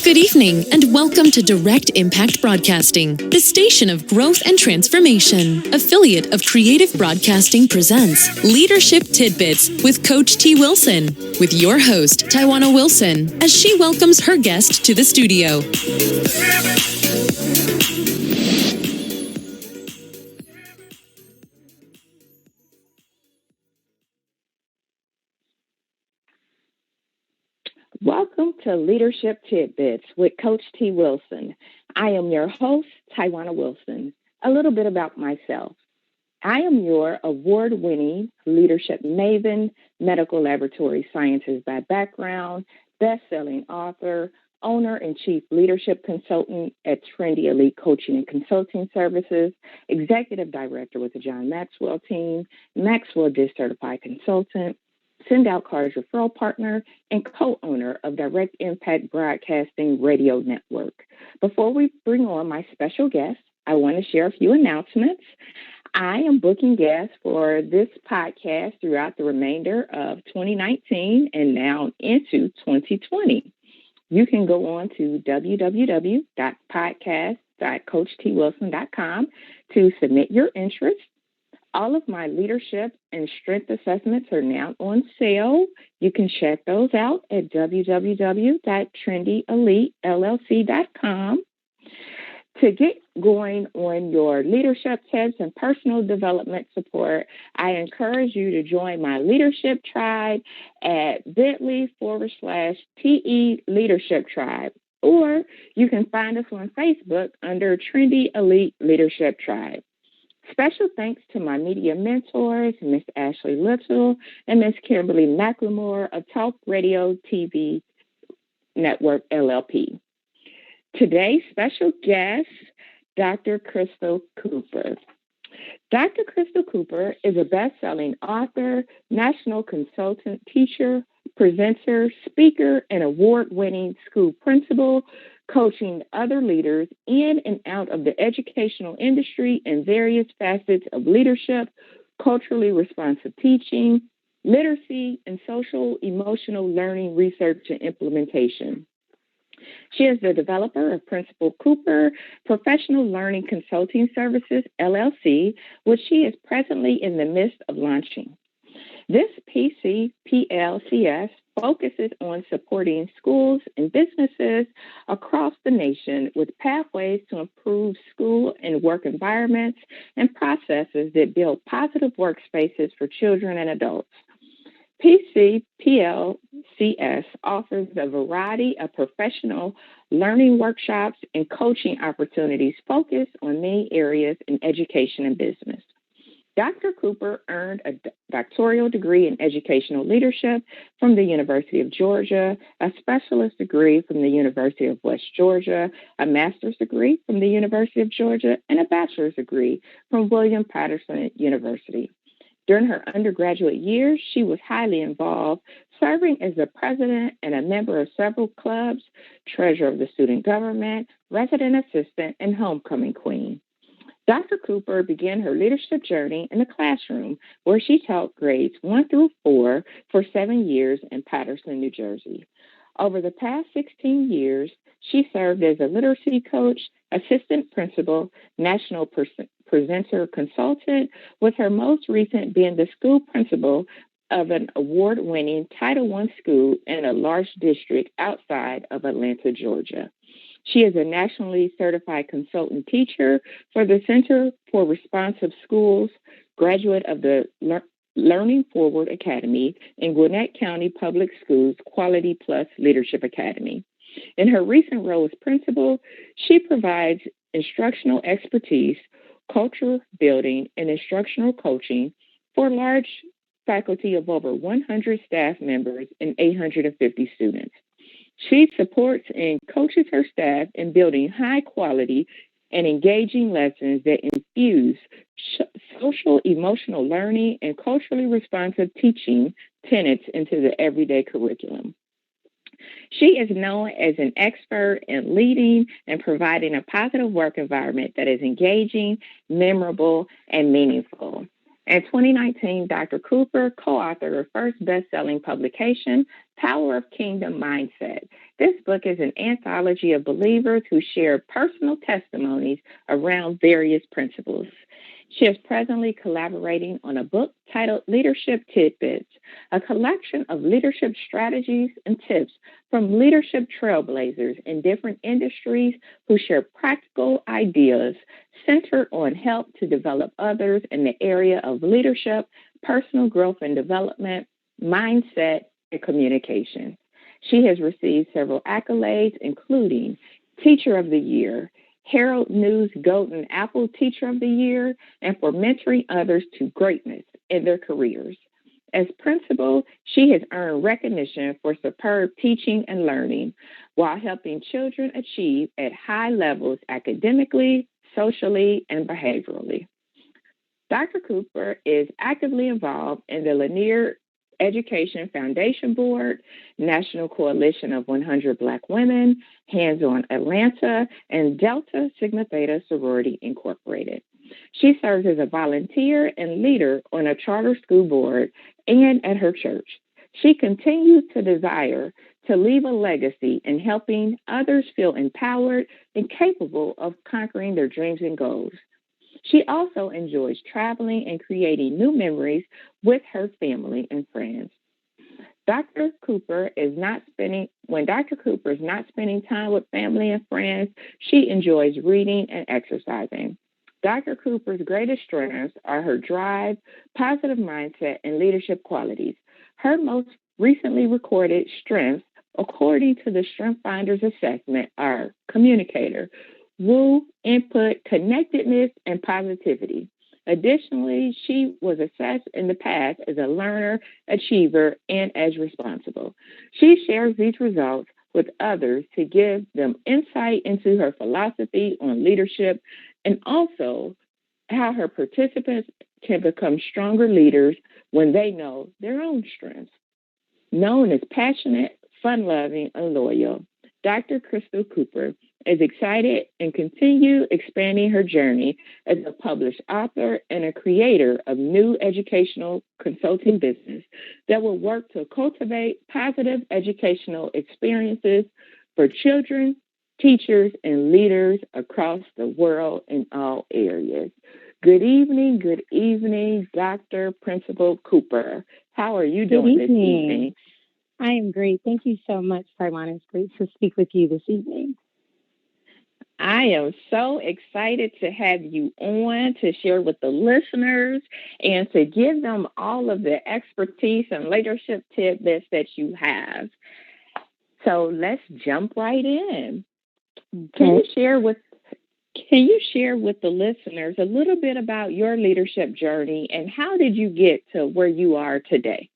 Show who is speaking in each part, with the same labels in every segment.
Speaker 1: Good evening, and welcome to Direct Impact Broadcasting, the station of growth and transformation. Affiliate of Creative Broadcasting presents Leadership Tidbits with Coach T. Wilson, with your host, Tywauna Wilson, as she welcomes her guest to the studio.
Speaker 2: Welcome to Leadership Tidbits with Coach T. Wilson. I am your host, Tywauna Wilson. A little bit about myself. I am your award-winning leadership maven, medical laboratory sciences by background, best-selling author, owner and chief leadership consultant at Trendy Elite Coaching and Consulting Services, executive director with the John Maxwell team, Maxwell Disc Certified Consultant, Send Out Cards referral partner, and co-owner of Direct Impact Broadcasting Radio Network. Before we bring on my special guest, I want to share a few announcements. I am booking guests for this podcast throughout the remainder of 2019 and now into 2020. You can go on to www.podcast.coachtwilson.com to submit your interest. All of my leadership and strength assessments are now on sale. You can check those out at www.trendylellc.com. To get going on your leadership tips and personal development support, I encourage you to join my leadership tribe at bit.ly/TE Leadership Tribe, or you can find us on Facebook under Trendy Elite Leadership Tribe. Special thanks to my media mentors, Miss Ashley Little and Miss Kimberly McLemore of Talk Radio TV Network, LLP. Today's special guest, Dr. Crystal Cooper. Dr. Crystal Cooper is a best-selling author, national consultant, teacher, presenter, speaker, and award-winning school principal, coaching other leaders in and out of the educational industry in various facets of leadership, culturally responsive teaching, literacy, and social emotional learning research and implementation. She is the developer of Principal Cooper Professional Learning Consulting Services, LLC, which she is presently in the midst of launching. This PCPLCS focuses on supporting schools and businesses across the nation with pathways to improve school and work environments and processes that build positive workspaces for children and adults. PCPLCS offers a variety of professional learning workshops and coaching opportunities focused on many areas in education and business. Dr. Cooper earned a doctoral degree in educational leadership from the University of Georgia, a specialist degree from the University of West Georgia, a master's degree from the University of Georgia, and a bachelor's degree from William Patterson University. During her undergraduate years, she was highly involved, serving as the president and a member of several clubs, treasurer of the student government, resident assistant, and homecoming queen. Dr. Cooper began her leadership journey in the classroom, where she taught grades 1 through 4 for 7 years in Paterson, New Jersey. Over the past 16 years, she served as a literacy coach, assistant principal, national presenter consultant, with her most recent being the school principal of an award-winning Title I school in a large district outside of Atlanta, Georgia. She is a nationally certified consultant teacher for the Center for Responsive Schools, graduate of the Learning Forward Academy in Gwinnett County Public Schools Quality Plus Leadership Academy. In her recent role as principal, she provides instructional expertise, culture building, and instructional coaching for a large faculty of over 100 staff members and 850 students. She supports and coaches her staff in building high quality and engaging lessons that infuse social emotional learning and culturally responsive teaching tenets into the everyday curriculum. She is known as an expert in leading and providing a positive work environment that is engaging, memorable, and meaningful. In 2019, Dr. Cooper co-authored her first best-selling publication, Power of Kingdom Mindset. This book is an anthology of believers who share personal testimonies around various principles. She is presently collaborating on a book titled Leadership Tidbits, a collection of leadership strategies and tips from leadership trailblazers in different industries who share practical ideas centered on help to develop others in the area of leadership, personal growth and development, mindset, and communication. She has received several accolades, including Teacher of the Year, Herald News Golden Apple Teacher of the Year, and for mentoring others to greatness in their careers. As principal, she has earned recognition for superb teaching and learning while helping children achieve at high levels academically, socially, and behaviorally. Dr. Cooper is actively involved in the Lanier Education Foundation Board, National Coalition of 100 Black Women, Hands on Atlanta, and Delta Sigma Theta Sorority Incorporated. She serves as a volunteer and leader on a charter school board and at her church. She continues to desire to leave a legacy in helping others feel empowered and capable of conquering their dreams and goals. She also enjoys traveling and creating new memories with her family and friends. When Dr. Cooper is not spending time with family and friends, she enjoys reading and exercising. Dr. Cooper's greatest strengths are her drive, positive mindset, and leadership qualities. Her most recently recorded strengths, according to the Strength Finders assessment, are communicator, woo, input, connectedness, and positivity. Additionally, she was assessed in the past as a learner, achiever, and as responsible. She shares these results with others to give them insight into her philosophy on leadership and also how her participants can become stronger leaders when they know their own strengths. Known as passionate, fun-loving, and loyal, Dr. Crystal Cooper is excited and continue expanding her journey as a published author and a creator of new educational consulting business that will work to cultivate positive educational experiences for children, teachers, and leaders across the world in all areas. Good evening, Dr. Principal Cooper. How are you doing this evening?
Speaker 3: I am great. Thank you so much, Tywauna. It's great to speak with you this evening.
Speaker 2: I am so excited to have you on to share with the listeners and to give them all of the expertise and leadership tidbits that you have. So let's jump right in.
Speaker 3: Okay.
Speaker 2: Can you share with the listeners a little bit about your leadership journey and how did you get to where you are today?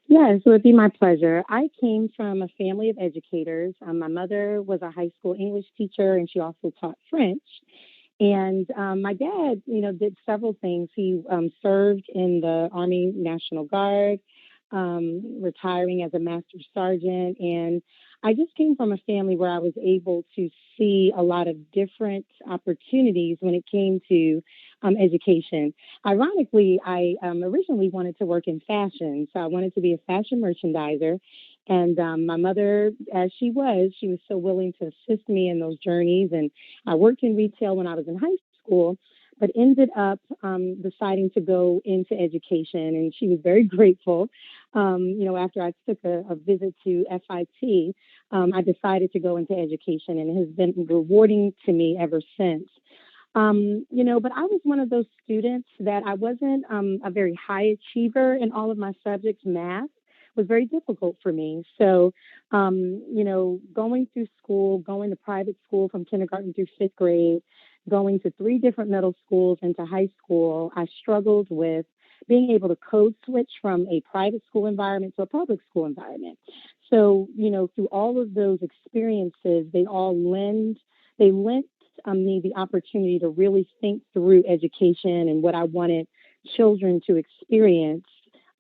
Speaker 3: Yes, it would be my pleasure. I came from a family of educators. My mother was a high school English teacher, and she also taught French. And my dad, did several things. He served in the Army National Guard, retiring as a master sergeant. And I just came from a family where I was able to see a lot of different opportunities when it came to education. Ironically, I originally wanted to work in fashion. So I wanted to be a fashion merchandiser. And my mother, as she was so willing to assist me in those journeys. And I worked in retail when I was in high school, but ended up deciding to go into education. And she was very grateful. After I took a visit to FIT, I decided to go into education, and it has been rewarding to me ever since. But I was one of those students that I wasn't a very high achiever in all of my subjects. Math was very difficult for me. So, going through school, going to private school from kindergarten through fifth grade, going to 3 different middle schools into high school, I struggled with being able to code switch from a private school environment to a public school environment. So, through all of those experiences, they lent me the opportunity to really think through education and what I wanted children to experience,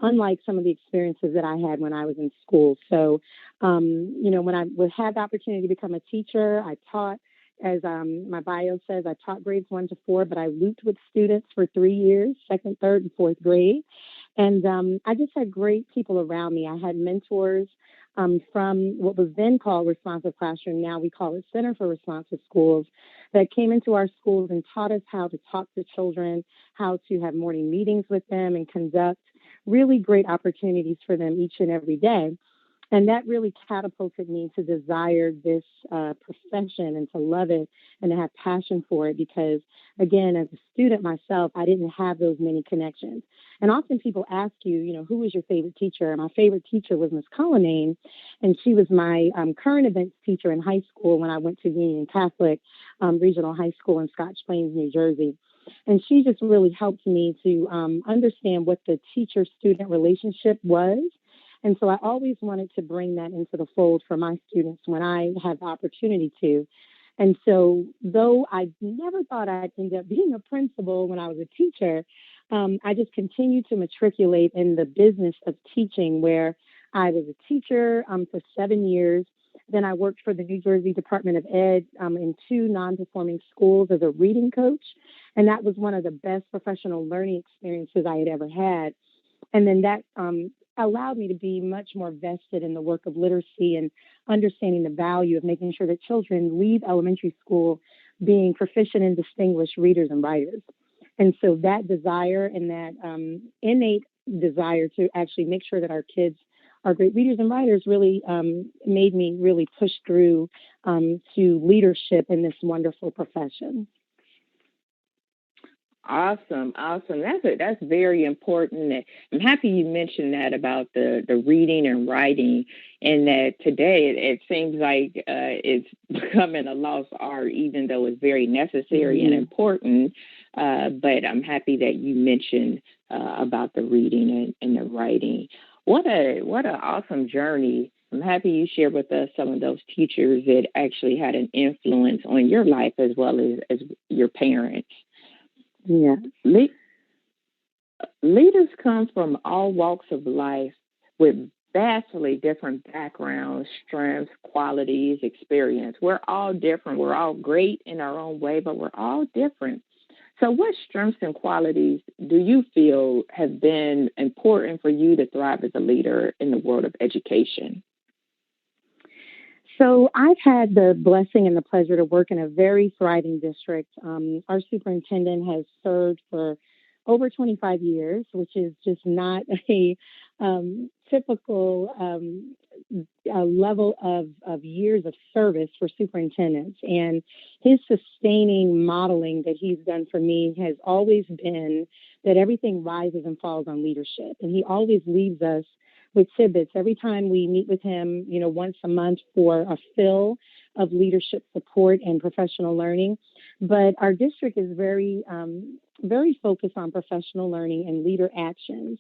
Speaker 3: unlike some of the experiences that I had when I was in school. So, when I would have the opportunity to become a teacher, I taught as my bio says, I taught grades 1 to 4, but I looped with students for 3 years, second, third, and fourth grade. And I just had great people around me. I had mentors from what was then called Responsive Classroom. Now we call it Center for Responsive Schools, that came into our schools and taught us how to talk to children, how to have morning meetings with them and conduct really great opportunities for them each and every day. And that really catapulted me to desire this profession and to love it and to have passion for it because, again, as a student myself, I didn't have those many connections. And often people ask you, who was your favorite teacher? And my favorite teacher was Miss Cullinane, and she was my current events teacher in high school when I went to Union Catholic Regional High School in Scotch Plains, New Jersey. And she just really helped me to understand what the teacher-student relationship was. And so I always wanted to bring that into the fold for my students when I had the opportunity to. And so though I never thought I'd end up being a principal when I was a teacher, I just continued to matriculate in the business of teaching, where I was a teacher for 7 years. Then I worked for the New Jersey Department of Ed in 2 non-performing schools as a reading coach. And that was one of the best professional learning experiences I had ever had. And then that allowed me to be much more vested in the work of literacy and understanding the value of making sure that children leave elementary school being proficient and distinguished readers and writers. And so that desire and that innate desire to actually make sure that our kids are great readers and writers really made me really push through to leadership in this wonderful profession.
Speaker 2: Awesome. That's very important. I'm happy you mentioned that about the reading and writing, and that today it seems like it's becoming a lost art, even though it's very necessary and important. But I'm happy that you mentioned about the reading and the writing. What an awesome journey. I'm happy you shared with us some of those teachers that actually had an influence on your life as well as your parents.
Speaker 3: Yeah.
Speaker 2: Leaders come from all walks of life with vastly different backgrounds, strengths, qualities, experience. We're all different. We're all great in our own way, but we're all different. So what strengths and qualities do you feel have been important for you to thrive as a leader in the world of education?
Speaker 3: So I've had the blessing and the pleasure to work in a very thriving district. Our superintendent has served for over 25 years, which is just not a typical level of years of service for superintendents. And his sustaining modeling that he's done for me has always been that everything rises and falls on leadership. And he always leaves us with tidbits every time we meet with him, once a month for a fill of leadership support and professional learning. But our district is very, very focused on professional learning and leader actions.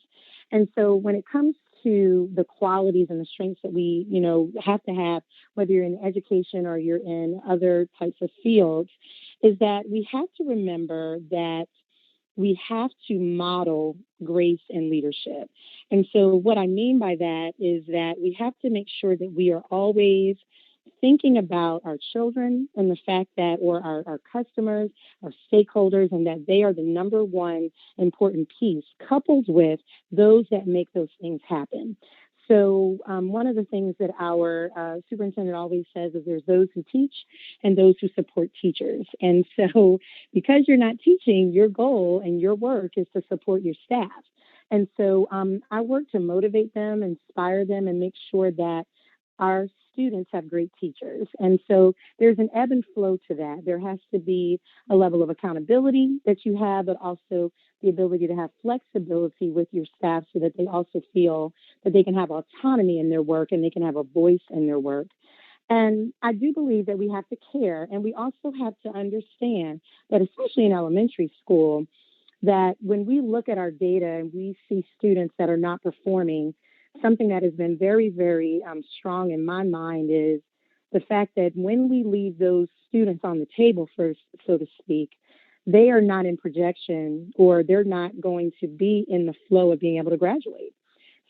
Speaker 3: And so when it comes to the qualities and the strengths that we, have to have, whether you're in education or you're in other types of fields, is that we have to remember that we have to model grace and leadership. And so what I mean by that is that we have to make sure that we are always thinking about our children and the fact that, or our customers, our stakeholders, and that they are the number one important piece, coupled with those that make those things happen. So one of the things that our superintendent always says is there's those who teach and those who support teachers. And so because you're not teaching, your goal and your work is to support your staff. And so I work to motivate them, inspire them, and make sure that our students have great teachers. And so there's an ebb and flow to that. There has to be a level of accountability that you have, but also the ability to have flexibility with your staff so that they also feel that they can have autonomy in their work and they can have a voice in their work. And I do believe that we have to care, and we also have to understand that, especially in elementary school, that when we look at our data and we see students that are not performing, something that has been very, very strong in my mind is the fact that when we leave those students on the table, first, so to speak, they are not in projection, or they're not going to be in the flow of being able to graduate.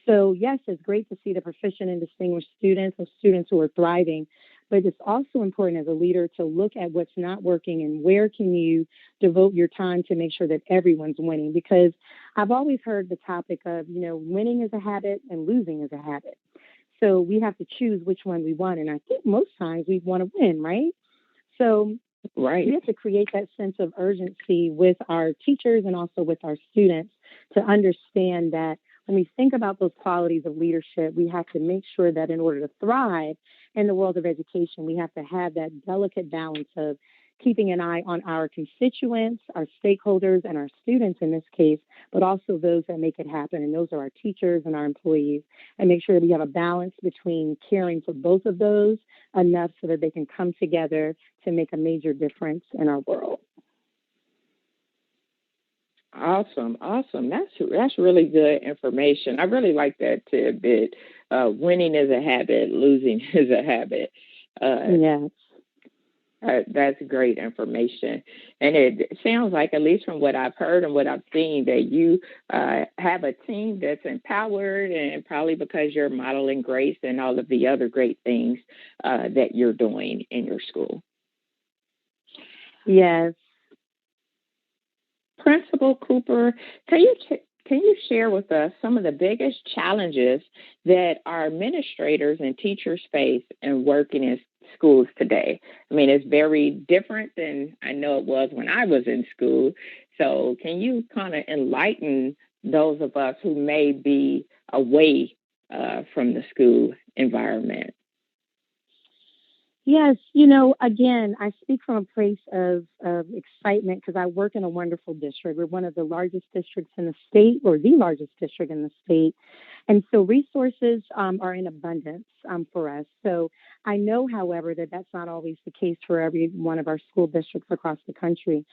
Speaker 3: So yes, it's great to see the proficient and distinguished students and students who are thriving, But it's also important as a leader to look at what's not working and where can you devote your time to make sure that everyone's winning. Because I've always heard the topic of, winning is a habit and losing is a habit. So we have to choose which one we want. And I think most times we want to win, right? So
Speaker 2: Right.
Speaker 3: we have to create that sense of urgency with our teachers and also with our students to understand that when we think about those qualities of leadership, we have to make sure that in order to thrive in the world of education, we have to have that delicate balance of keeping an eye on our constituents, our stakeholders, and our students in this case, but also those that make it happen. And those are our teachers and our employees, and make sure that we have a balance between caring for both of those enough so that they can come together to make a major difference in our world.
Speaker 2: Awesome. That's really good information. I really like that tidbit. Winning is a habit, losing is a habit.
Speaker 3: Yes.
Speaker 2: That's great information. And it sounds like, at least from what I've heard and what I've seen, that you have a team that's empowered, and probably because you're modeling grace and all of the other great things that you're doing in your school.
Speaker 3: Yes.
Speaker 2: Principal Cooper, can you share with us some of the biggest challenges that our administrators and teachers face in working in schools today? I mean, it's very different than I know it was when I was in school. So can you kind of enlighten those of us who may be away from the school environment?
Speaker 3: Yes, again, I speak from a place of excitement because I work in a wonderful district. We're one of the largest districts in the state, or the largest district in the state. And so resources are in abundance for us. So I know, however, that that's not always the case for every one of our school districts across the country.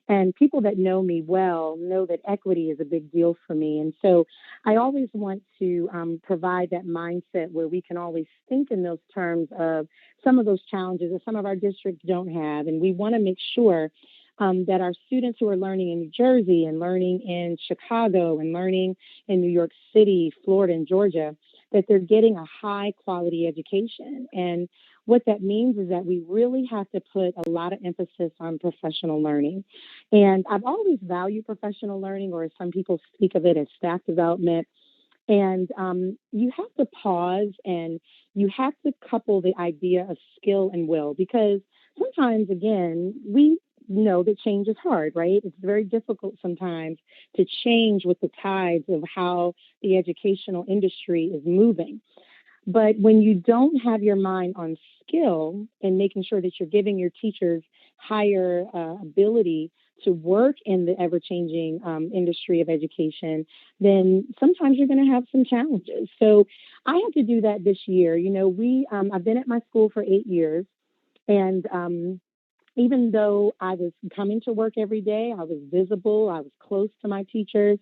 Speaker 3: And people that know me well know that equity is a big deal for me. And so I always want to provide that mindset where we can always think in those terms of some of those challenges that some of our districts don't have. And we want to make sure that our students who are learning in New Jersey and learning in Chicago and learning in New York City, Florida, and Georgia, that they're getting a high quality education. And what that means is that we really have to put a lot of emphasis on professional learning. And I've always valued professional learning, or as some people speak of it, as staff development. And you have to pause and you have to couple the idea of skill and will, because sometimes, again, we know that change is hard, right? It's very difficult sometimes to change with the tides of how the educational industry is moving. But when you don't have your mind on skill and making sure that you're giving your teachers higher ability to work in the ever-changing industry of education, then sometimes you're going to have some challenges. So I had to do that this year. I've been at my school for 8 years, and even though I was coming to work every day, I was visible, I was close to my teachers.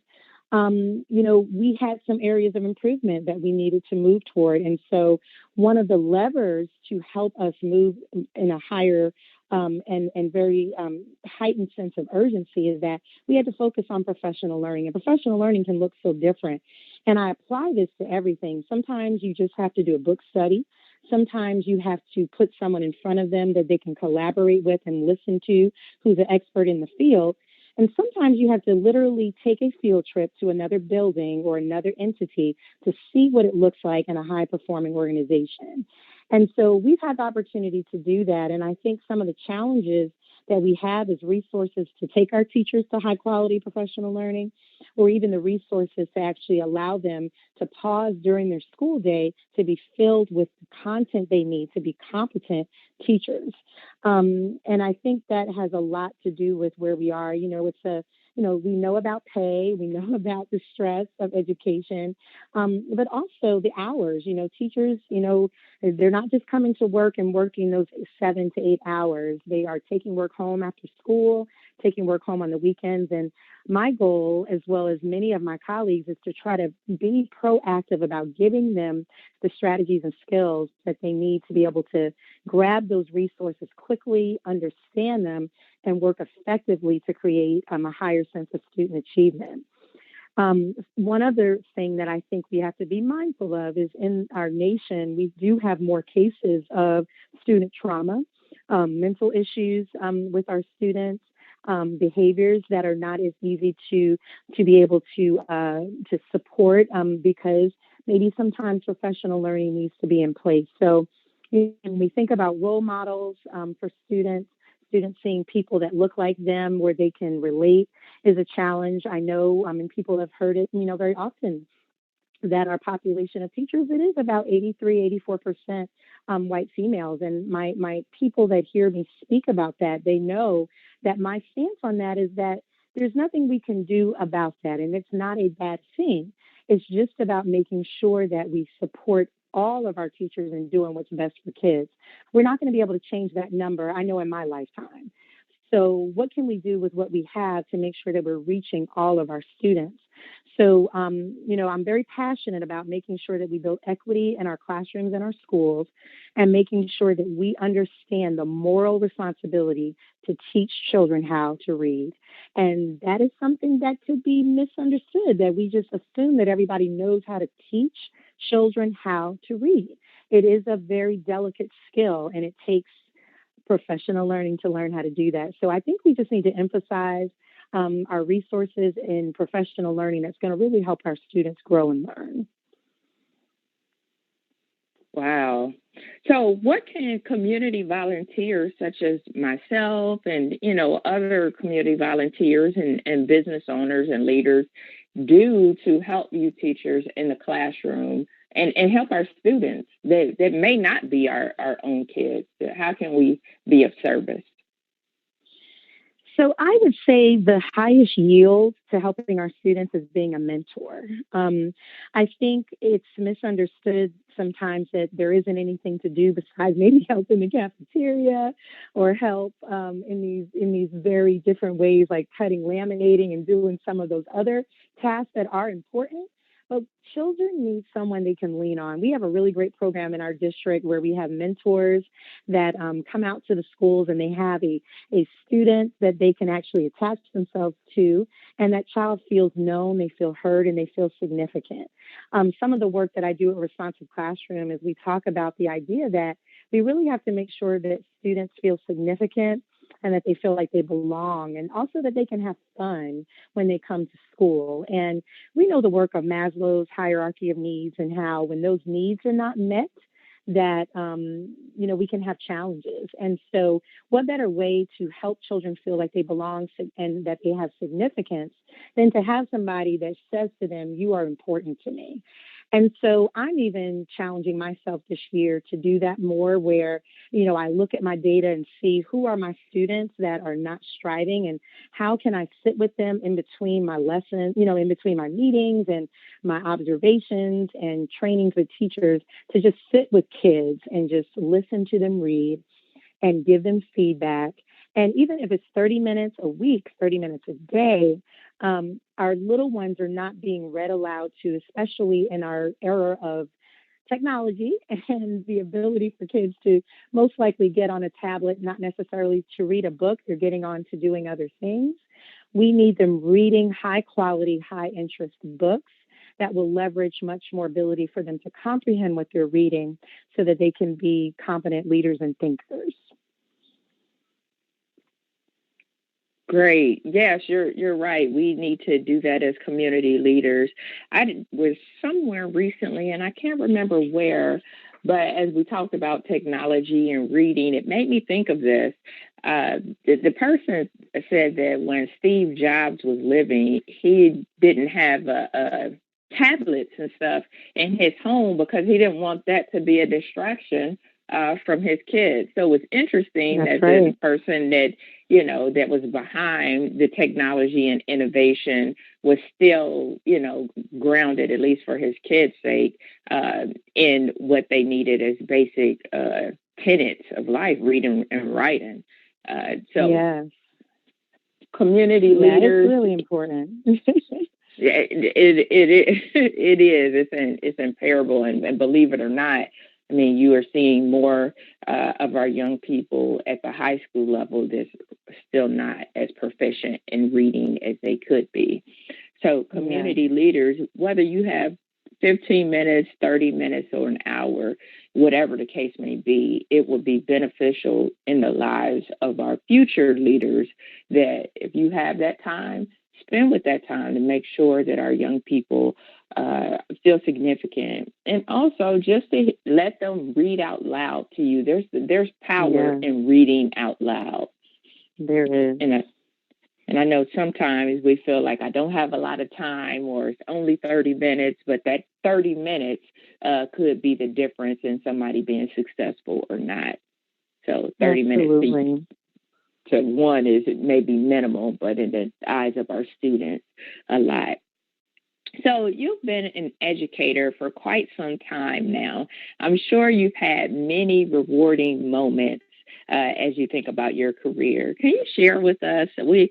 Speaker 3: We had some areas of improvement that we needed to move toward. And so one of the levers to help us move in a higher and very heightened sense of urgency is that we had to focus on professional learning. And professional learning can look so different. And I apply this to everything. Sometimes you just have to do a book study. Sometimes you have to put someone in front of them that they can collaborate with and listen to, who's an expert in the field. And sometimes you have to literally take a field trip to another building or another entity to see what it looks like in a high-performing organization. And so we've had the opportunity to do that. And I think some of the challenges that we have is resources to take our teachers to high-quality professional learning, or even the resources to actually allow them to pause during their school day to be filled with the content they need to be competent teachers. And I think that has a lot to do with where we are. We know about pay, we know about the stress of education, but also the hours. Teachers, they're not just coming to work and working those 7 to 8 hours. They are taking work home after school, taking work home on the weekends. And my goal, as well as many of my colleagues, is to try to be proactive about giving them the strategies and skills that they need to be able to grab those resources quickly, understand them, and work effectively to create a higher sense of student achievement. One other thing that I think we have to be mindful of is in our nation, we do have more cases of student trauma, mental issues with our students, behaviors that are not as easy to be able to support because maybe sometimes professional learning needs to be in place. So when we think about role models for students seeing people that look like them where they can relate is a challenge. I know, and people have heard it, very often that our population of teachers, it is about 83, 84% white females. And my people that hear me speak about that, they know that my stance on that is that there's nothing we can do about that. And it's not a bad thing. It's just about making sure that we support all of our teachers in doing what's best for kids. We're not going to be able to change that number, I know, in my lifetime. So what can we do with what we have to make sure that we're reaching all of our students? So, I'm very passionate about making sure that we build equity in our classrooms and our schools and making sure that we understand the moral responsibility to teach children how to read. And that is something that could be misunderstood, that we just assume that everybody knows how to teach children how to read. It is a very delicate skill, and it takes professional learning to learn how to do that. So I think we just need to emphasize our resources in professional learning that's going to really help our students grow and learn.
Speaker 2: Wow. So what can community volunteers such as myself and, other community volunteers and business owners and leaders do to help you teachers in the classroom and help our students that may not be our own kids? How can we be of service?
Speaker 3: So I would say the highest yield to helping our students is being a mentor. I think it's misunderstood sometimes that there isn't anything to do besides maybe help in the cafeteria or help in these very different ways, like cutting, laminating, and doing some of those other tasks that are important. But children need someone they can lean on. We have a really great program in our district where we have mentors that come out to the schools, and they have a student that they can actually attach themselves to, and that child feels known, they feel heard, and they feel significant. Some of the work that I do at Responsive Classroom is we talk about the idea that we really have to make sure that students feel significant and that they feel like they belong, and also that they can have fun when they come to school. And we know the work of Maslow's hierarchy of needs and how when those needs are not met, that, we can have challenges. And so what better way to help children feel like they belong and that they have significance than to have somebody that says to them, you are important to me. And so I'm even challenging myself this year to do that more where, I look at my data and see who are my students that are not striving and how can I sit with them in between my lessons, in between my meetings and my observations and trainings with teachers to just sit with kids and just listen to them read and give them feedback. And even if it's 30 minutes a week, 30 minutes a day, our little ones are not being read aloud to, especially in our era of technology and the ability for kids to most likely get on a tablet, not necessarily to read a book. They're getting on to doing other things. We need them reading high quality, high interest books that will leverage much more ability for them to comprehend what they're reading so that they can be competent leaders and thinkers.
Speaker 2: Great. Yes, you're right. We need to do that as community leaders. I was somewhere recently, and I can't remember where, but as we talked about technology and reading, it made me think of this. The person said that when Steve Jobs was living, he didn't have tablets and stuff in his home because he didn't want that to be a distraction from his kids. So it's interesting
Speaker 3: That's
Speaker 2: that
Speaker 3: right.
Speaker 2: the person that that was behind the technology and innovation was still, grounded, at least for his kids' sake, in what they needed as basic tenets of life, reading and writing. So
Speaker 3: yes.
Speaker 2: Community leaders.
Speaker 3: It's really important.
Speaker 2: It is. It's imperable. And believe it or not, I mean, you are seeing more of our young people at the high school level that's still not as proficient in reading as they could be. So community leaders, whether you have 15 minutes, 30 minutes, or an hour, whatever the case may be, it will be beneficial in the lives of our future leaders, that if you have that time, spend with that time to make sure that our young people feel significant. And also just to let them read out loud to you. There's power in reading out loud.
Speaker 3: There is.
Speaker 2: And I know sometimes we feel like I don't have a lot of time, or it's only 30 minutes, but that 30 minutes could be the difference in somebody being successful or not. So 30 minutes to one is maybe minimal, but in the eyes of our students, a lot. So you've been an educator for quite some time now. I'm sure you've had many rewarding moments as you think about your career. Can you share with us? We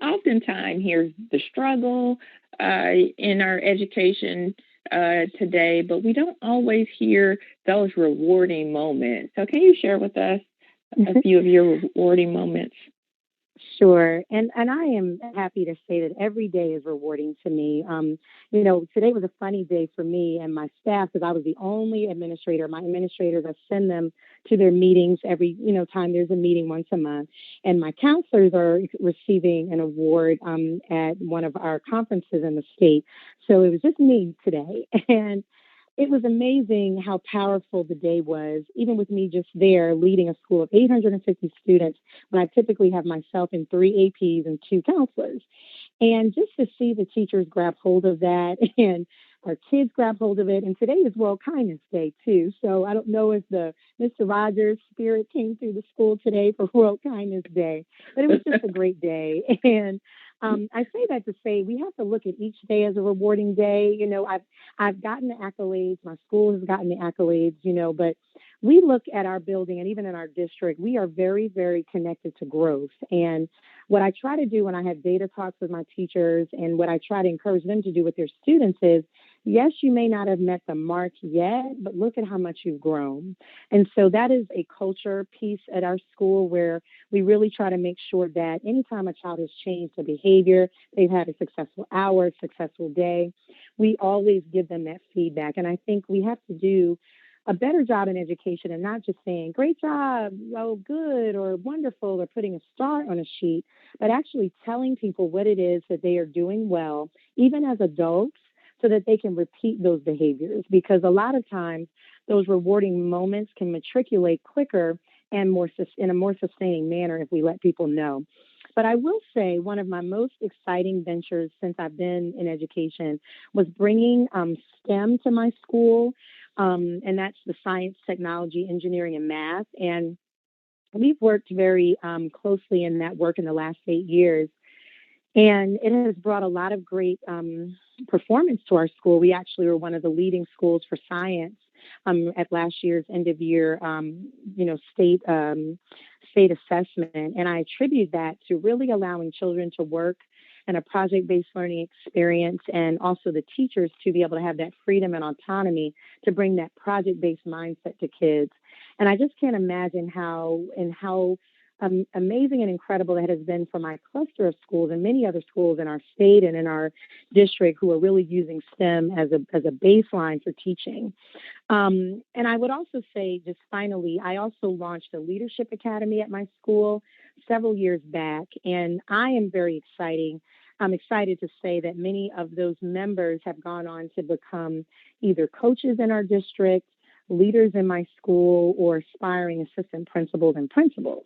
Speaker 2: oftentimes hear the struggle in our education today, but we don't always hear those rewarding moments. So can you share with us a few of your rewarding moments?
Speaker 3: Sure. And I am happy to say that every day is rewarding to me. Today was a funny day for me and my staff, because I was the only administrator. My administrators, I send them to their meetings every, time there's a meeting once a month. And my counselors are receiving an award at one of our conferences in the state. So it was just me today. And it was amazing how powerful the day was, even with me just there leading a school of 850 students, when I typically have myself and 3 APs and 2 counselors. And just to see the teachers grab hold of that and our kids grab hold of it. And today is World Kindness Day, too. So I don't know if the Mr. Rogers spirit came through the school today for World Kindness Day, but it was just a great day. And I say that to say we have to look at each day as a rewarding day. I've gotten the accolades. My school has gotten the accolades, but we look at our building, and even in our district, we are very, very connected to growth. And what I try to do when I have data talks with my teachers, and what I try to encourage them to do with their students is, yes, you may not have met the mark yet, but look at how much you've grown. And so that is a culture piece at our school where we really try to make sure that anytime a child has changed their behavior, they've had a successful hour, successful day, we always give them that feedback. And I think we have to do a better job in education and not just saying, great job, oh, good, or wonderful, or putting a star on a sheet, but actually telling people what it is that they are doing well, even as adults, so that they can repeat those behaviors. Because a lot of times those rewarding moments can matriculate quicker and in a more sustaining manner if we let people know. But I will say one of my most exciting ventures since I've been in education was bringing STEM to my school, and that's the science, technology, engineering, and math. And we've worked very closely in that work in the last 8 years. And it has brought a lot of great performance to our school. We actually were one of the leading schools for science at last year's end of year, state assessment. And I attribute that to really allowing children to work in a project-based learning experience, and also the teachers to be able to have that freedom and autonomy to bring that project-based mindset to kids. And I just can't imagine how amazing and incredible that has been for my cluster of schools and many other schools in our state and in our district who are really using STEM as a baseline for teaching. And I would also say, just finally, I also launched a leadership academy at my school several years back, and I'm excited to say that many of those members have gone on to become either coaches in our district, leaders in my school, or aspiring assistant principals and principals.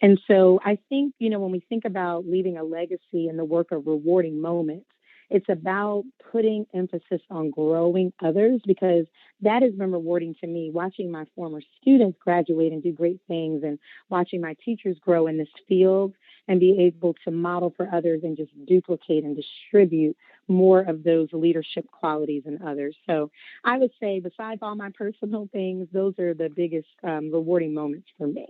Speaker 3: And so I think, when we think about leaving a legacy in the work of rewarding moments, it's about putting emphasis on growing others, because that has been rewarding to me, watching my former students graduate and do great things, and watching my teachers grow in this field and be able to model for others and just duplicate and distribute more of those leadership qualities in others. So I would say, besides all my personal things, those are the biggest rewarding moments for me.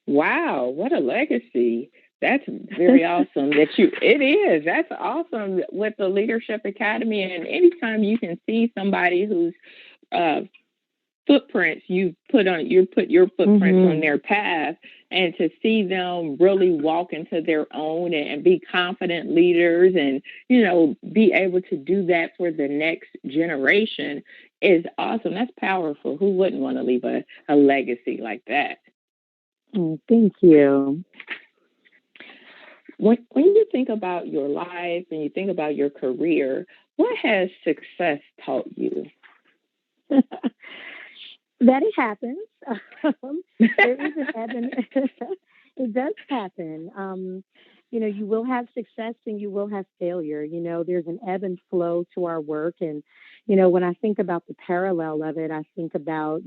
Speaker 2: Wow, what a legacy. That's very awesome it is. That's awesome with the Leadership Academy. And anytime you can see somebody who's footprints you put your footprints on their path, and to see them really walk into their own and be confident leaders and, be able to do that for the next generation is awesome. That's powerful. Who wouldn't want to leave a legacy like that?
Speaker 3: Oh, thank you.
Speaker 2: When you think about your life and you think about your career, what has success taught you?
Speaker 3: That it happens. There is an ebb and it does happen. You will have success and you will have failure. There's an ebb and flow to our work. And, when I think about the parallel of it, I think about,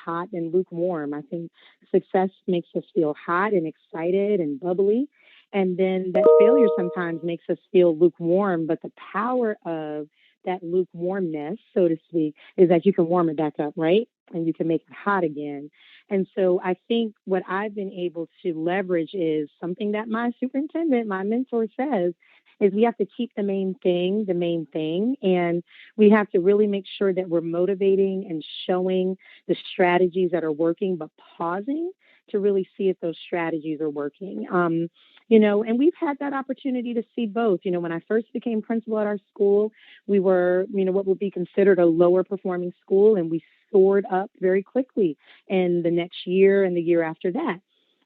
Speaker 3: hot and lukewarm. I think success makes us feel hot and excited and bubbly. And then that failure sometimes makes us feel lukewarm. But the power of that lukewarmness, so to speak, is that you can warm it back up, right? And you can make it hot again. And so I think what I've been able to leverage is something that my superintendent, my mentor says, is we have to keep the main thing. And we have to really make sure that we're motivating and showing the strategies that are working, but pausing to really see if those strategies are working. And we've had that opportunity to see both. When I first became principal at our school, we were, what would be considered a lower performing school, and we soared up very quickly in the next year and the year after that.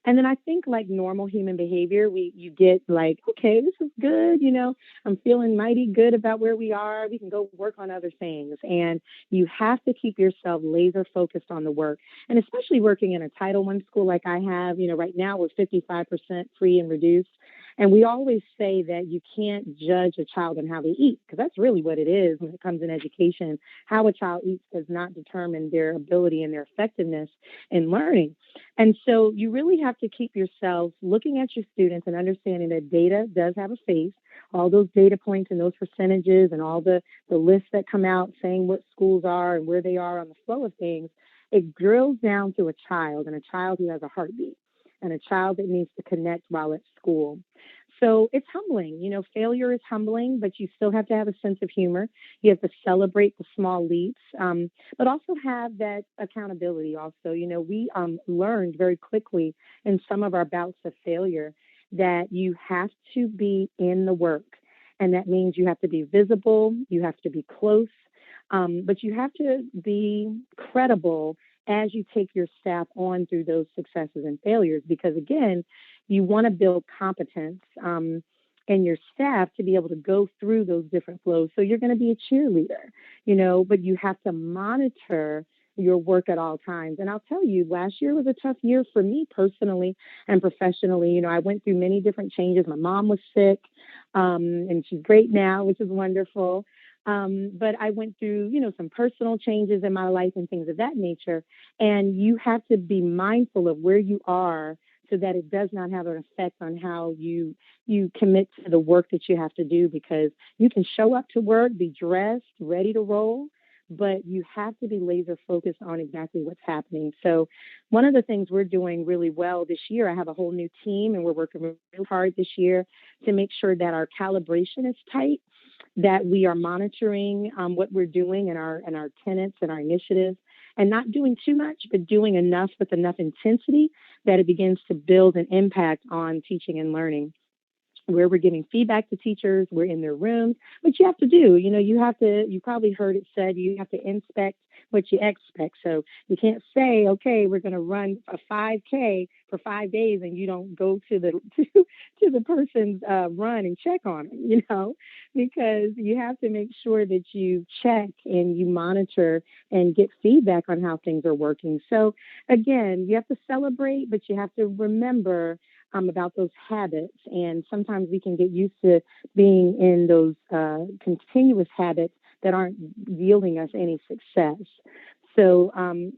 Speaker 3: And then I think like normal human behavior, you get like, okay, this is good. I'm feeling mighty good about where we are. We can go work on other things. And you have to keep yourself laser focused on the work. And especially working in a Title I school like I have, right now we're 55% free and reduced. And we always say that you can't judge a child on how they eat, because that's really what it is when it comes in education. How a child eats does not determine their ability and their effectiveness in learning. And so you really have to keep yourself looking at your students and understanding that data does have a face. All those data points and those percentages and all the lists that come out saying what schools are and where they are on the flow of things, it drills down to a child, and a child who has a heartbeat, and a child that needs to connect while at school. So it's humbling. Failure is humbling, but you still have to have a sense of humor. You have to celebrate the small leaps, but also have that accountability also. We learned very quickly in some of our bouts of failure that you have to be in the work. And that means you have to be visible, you have to be close, but you have to be credible as you take your staff on through those successes and failures, because again, you want to build competence in your staff to be able to go through those different flows. So you're going to be a cheerleader, but you have to monitor your work at all times. And I'll tell you, last year was a tough year for me personally and professionally. I went through many different changes. My mom was sick, and she's great now, which is wonderful. But I went through, some personal changes in my life and things of that nature. And you have to be mindful of where you are so that it does not have an effect on how you commit to the work that you have to do, because you can show up to work, be dressed, ready to roll, but you have to be laser focused on exactly what's happening. So one of the things we're doing really well this year, I have a whole new team, and we're working really hard this year to make sure that our calibration is tight, that we are monitoring what we're doing and our tenets and our initiatives, and not doing too much, but doing enough with enough intensity that it begins to build an impact on teaching and learning. Where we're giving feedback to teachers, we're in their rooms, but you have to do, you probably heard it said, you have to inspect what you expect. So you can't say, okay, we're going to run a 5K for 5 days, and you don't go to the to the person's run and check on them, because you have to make sure that you check and you monitor and get feedback on how things are working. So again, you have to celebrate, but you have to remember about those habits. And sometimes we can get used to being in those continuous habits that aren't yielding us any success. So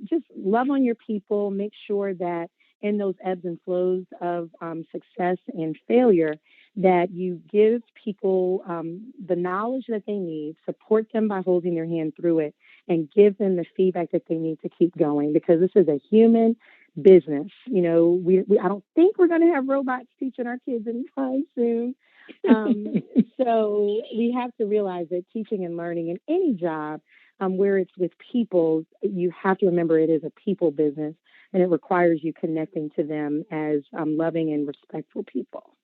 Speaker 3: just love on your people, make sure that in those ebbs and flows of success and failure, that you give people the knowledge that they need, support them by holding their hand through it, and give them the feedback that they need to keep going, because this is a human business. I don't think we're going to have robots teaching our kids anytime soon. So we have to realize that teaching and learning in any job where it's with people, you have to remember it is a people business, and it requires you connecting to them as loving and respectful people.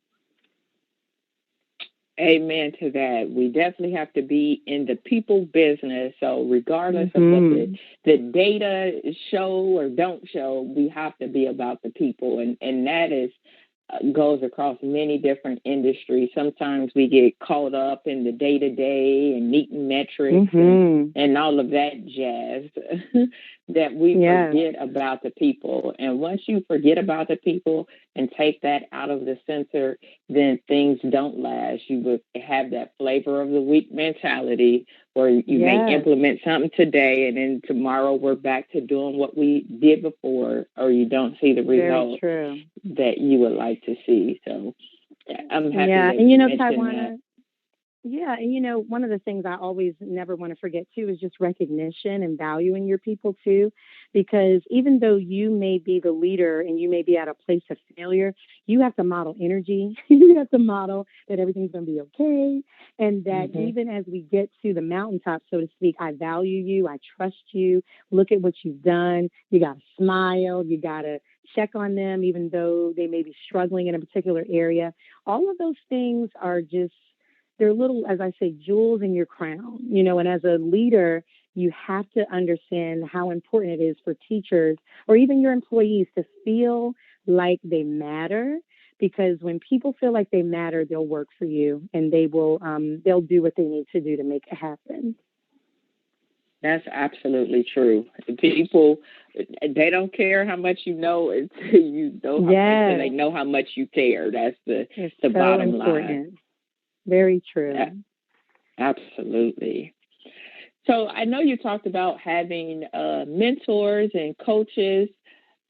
Speaker 2: Amen to that. We definitely have to be in the people business. So regardless of what the data show or don't show, we have to be about the people. And that is goes across many different industries. Sometimes we get caught up in the day-to-day and meeting metrics and all of that jazz that we forget about the people. And once you forget about the people and take that out of the center, then things don't last. You would have that flavor of the week mentality where you may implement something today and then tomorrow we're back to doing what we did before, or you don't see the results that you would like to see. So I'm happy that
Speaker 3: and
Speaker 2: you
Speaker 3: know,
Speaker 2: mentioned
Speaker 3: Tywauna,
Speaker 2: that.
Speaker 3: Yeah, and one of the things I always never want to forget too is just recognition and valuing your people too, because even though you may be the leader and you may be at a place of failure, you have to model energy. You have to model that everything's going to be okay, and that even as we get to the mountaintop, so to speak, I value you, I trust you. Look at what you've done. You got to smile. You got to check on them, even though they may be struggling in a particular area. All of those things are just, they're little, as I say, jewels in your crown, and as a leader, you have to understand how important it is for teachers or even your employees to feel like they matter, because when people feel like they matter, they'll work for you and they'll do what they need to do to make it happen.
Speaker 2: That's absolutely true. People, they don't care how much you know until you know how much, and they know how much you care. That's the bottom line.
Speaker 3: Very true.
Speaker 2: Yeah, absolutely. So I know you talked about having mentors and coaches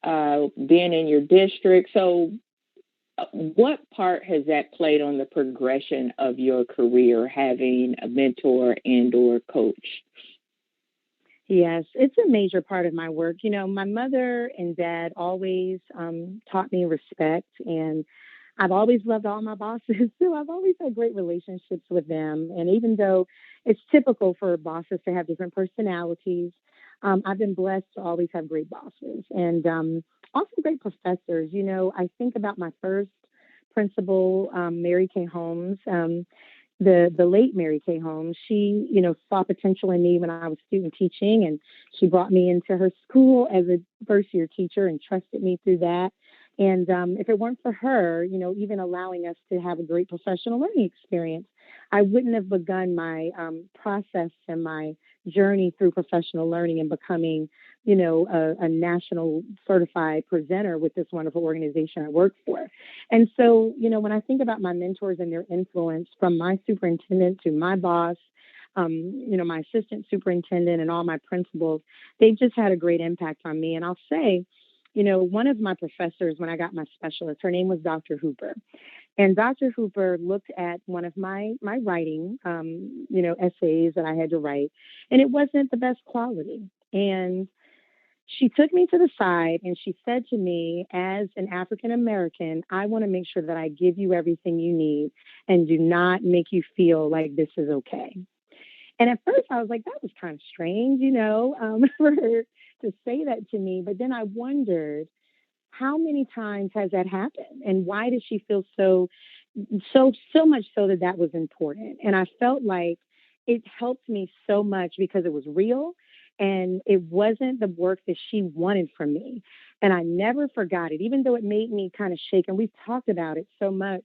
Speaker 2: being in your district. So what part has that played on the progression of your career, having a mentor and or coach?
Speaker 3: Yes, it's a major part of my work. My mother and dad always taught me respect, and I've always loved all my bosses, so I've always had great relationships with them. And even though it's typical for bosses to have different personalities, I've been blessed to always have great bosses and also great professors. I think about my first principal, Mary Kay Holmes. The late Mary Kay Holmes, she, saw potential in me when I was student teaching, and she brought me into her school as a first year teacher and trusted me through that. And if it weren't for her, even allowing us to have a great professional learning experience, I wouldn't have begun my process and my journey through professional learning and becoming, a national certified presenter with this wonderful organization I work for. And so, when I think about my mentors and their influence, from my superintendent to my boss, my assistant superintendent and all my principals, they've just had a great impact on me. And I'll say, one of my professors when I got my specialist, her name was Dr. Hooper. And Dr. Hooper looked at one of my writing, essays that I had to write, and it wasn't the best quality. And she took me to the side and she said to me, as an African American, I want to make sure that I give you everything you need and do not make you feel like this is okay. And at first I was like, that was kind of strange, for her to say that to me. But then I wondered, how many times has that happened? And why did she feel so much so that was important? And I felt like it helped me so much because it was real and it wasn't the work that she wanted from me. And I never forgot it, even though it made me kind of shake. And we've talked about it so much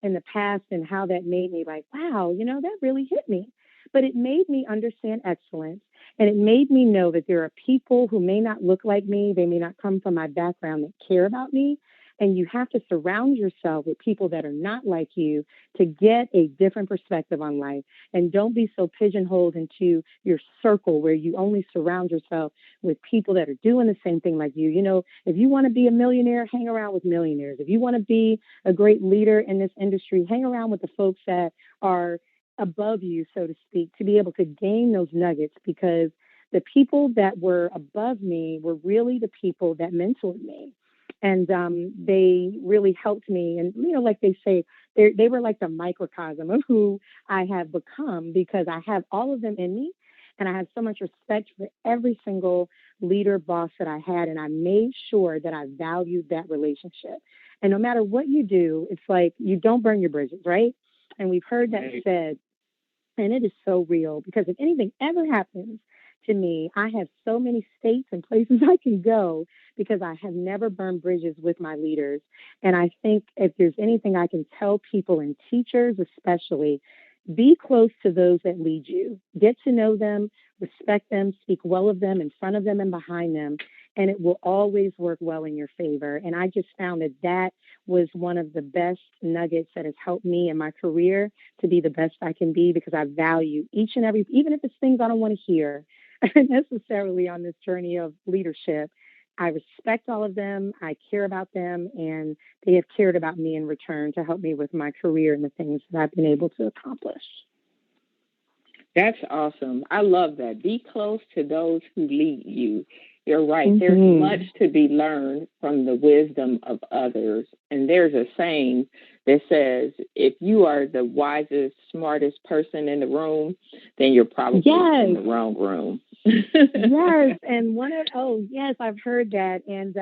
Speaker 3: in the past and how that made me like, wow, that really hit me. But it made me understand excellence. And it made me know that there are people who may not look like me. They may not come from my background that care about me. And you have to surround yourself with people that are not like you to get a different perspective on life. And don't be so pigeonholed into your circle where you only surround yourself with people that are doing the same thing like you. If you want to be a millionaire, hang around with millionaires. If you want to be a great leader in this industry, hang around with the folks that are above you, so to speak, to be able to gain those nuggets, because the people that were above me were really the people that mentored me. And they really helped me. And, like they say, they were like the microcosm of who I have become, because I have all of them in me. And I had so much respect for every single leader, boss that I had. And I made sure that I valued that relationship. And no matter what you do, it's like you don't burn your bridges, right? And we've heard that said, and it is so real because if anything ever happens to me, I have so many states and places I can go because I have never burned bridges with my leaders. And I think if there's anything I can tell people and teachers, especially, be close to those that lead you. Get to know them, respect them, speak well of them in front of them and behind them, and it will always work well in your favor. And I just found that that was one of the best nuggets that has helped me in my career to be the best I can be because I value each and every, even if it's things I don't want to hear necessarily on this journey of leadership. I respect all of them. I care about them, and they have cared about me in return to help me with my career and the things that I've been able to accomplish.
Speaker 2: That's awesome. I love that. Be close to those who lead you. You're right. There's much to be learned from the wisdom of others. And there's a saying that says, if you are the wisest, smartest person in the room, then you're probably in the wrong room.
Speaker 3: Yes. And yes, I've heard that. And,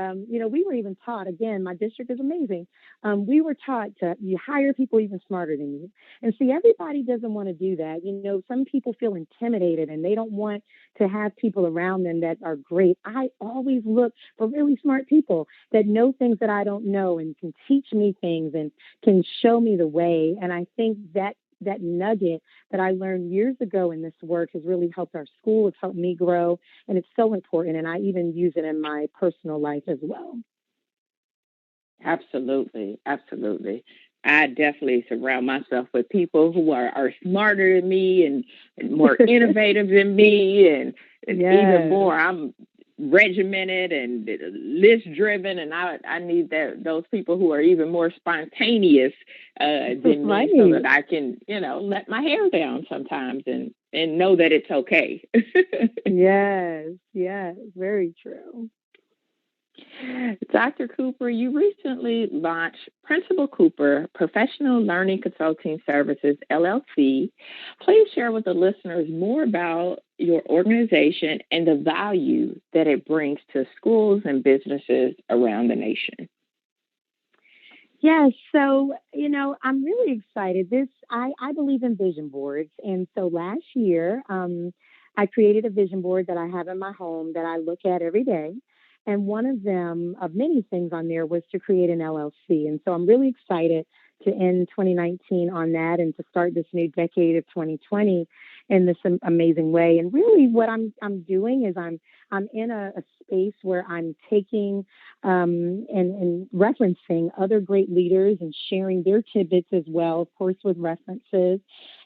Speaker 3: we were even taught, again, my district is amazing. We were taught you hire people even smarter than you. And see, everybody doesn't want to do that. Some people feel intimidated and they don't want to have people around them that are great. I always look for really smart people that know things that I don't know and can teach me things and can show me the way. And I think that nugget that I learned years ago in this work has really helped our school. It's helped me grow, and it's so important. And I even use it in my personal life as well.
Speaker 2: Absolutely. Absolutely. I definitely surround myself with people who are smarter than me and more innovative than me and even more. I'm regimented and list driven, and I need those people who are even more spontaneous than me, so that I can let my hair down sometimes and know that it's okay.
Speaker 3: Yes, very true.
Speaker 2: Dr. Cooper, you recently launched Principal Cooper Professional Learning Consulting Services, LLC. Please share with the listeners more about your organization and the value that it brings to schools and businesses around the nation.
Speaker 3: Yes, so, I'm really excited. I believe in vision boards. And so last year, I created a vision board that I have in my home that I look at every day. And one of them, of many things on there, was to create an LLC. And so I'm really excited to end 2019 on that and to start this new decade of 2020 in this amazing way. And really what I'm doing is I'm in a space where I'm taking and referencing other great leaders and sharing their tidbits as well, of course, with references,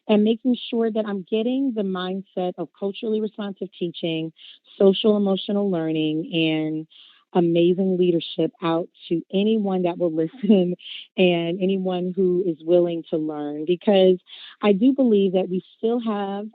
Speaker 3: and making sure that I'm getting the mindset of culturally responsive teaching, social emotional learning, and amazing leadership out to anyone that will listen and anyone who is willing to learn, because I do believe that we still have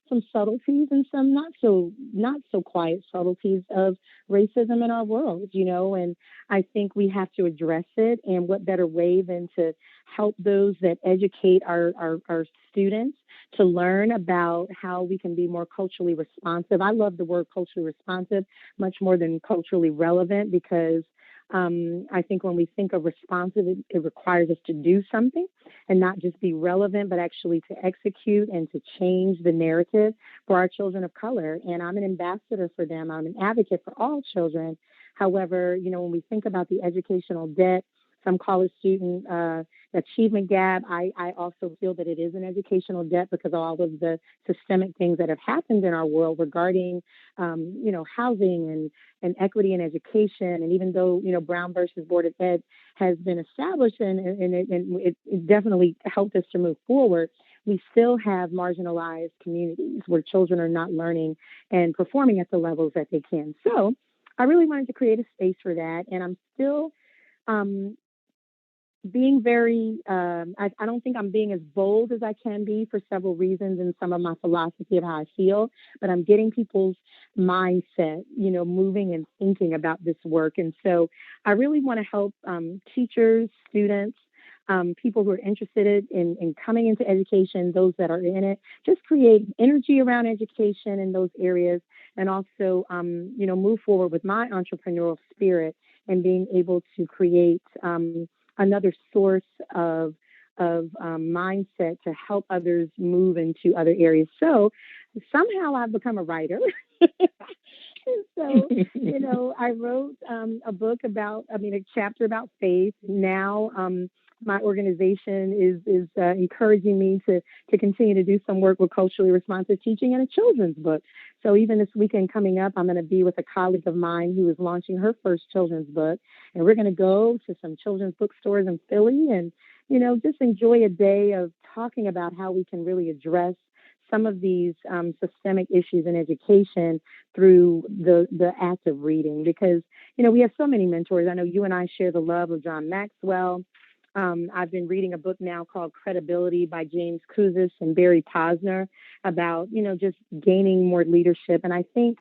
Speaker 3: some subtleties and some not so quiet subtleties of racism in our world, and I think we have to address it. And what better way than to help those that educate our students to learn about how we can be more culturally responsive. I love the word culturally responsive much more than culturally relevant, because I think when we think of responsive, it requires us to do something and not just be relevant, but actually to execute and to change the narrative for our children of color. And I'm an ambassador for them. I'm an advocate for all children. However, when we think about the educational debt, some college student achievement gap, I also feel that it is an educational debt because of all of the systemic things that have happened in our world regarding, housing and equity in education. And even though, Brown versus Board of Ed has been established and it definitely helped us to move forward, we still have marginalized communities where children are not learning and performing at the levels that they can. So I really wanted to create a space for that. And I'm still being very, I don't think I'm being as bold as I can be for several reasons in some of my philosophy of how I feel, but I'm getting people's mindset, moving and thinking about this work. And so I really want to help teachers, students, people who are interested in coming into education, those that are in it, just create energy around education in those areas, and also, move forward with my entrepreneurial spirit and being able to create another source of mindset to help others move into other areas. So somehow I've become a writer. So, I wrote a chapter about faith. Now, my organization is encouraging me to continue to do some work with culturally responsive teaching and a children's book. So even this weekend coming up, I'm going to be with a colleague of mine who is launching her first children's book. And we're going to go to some children's bookstores in Philly and, just enjoy a day of talking about how we can really address some of these systemic issues in education through the act of reading, because, we have so many mentors. I know you and I share the love of John Maxwell. I've been reading a book now called Credibility by James Kouzes and Barry Posner about, just gaining more leadership. And I think,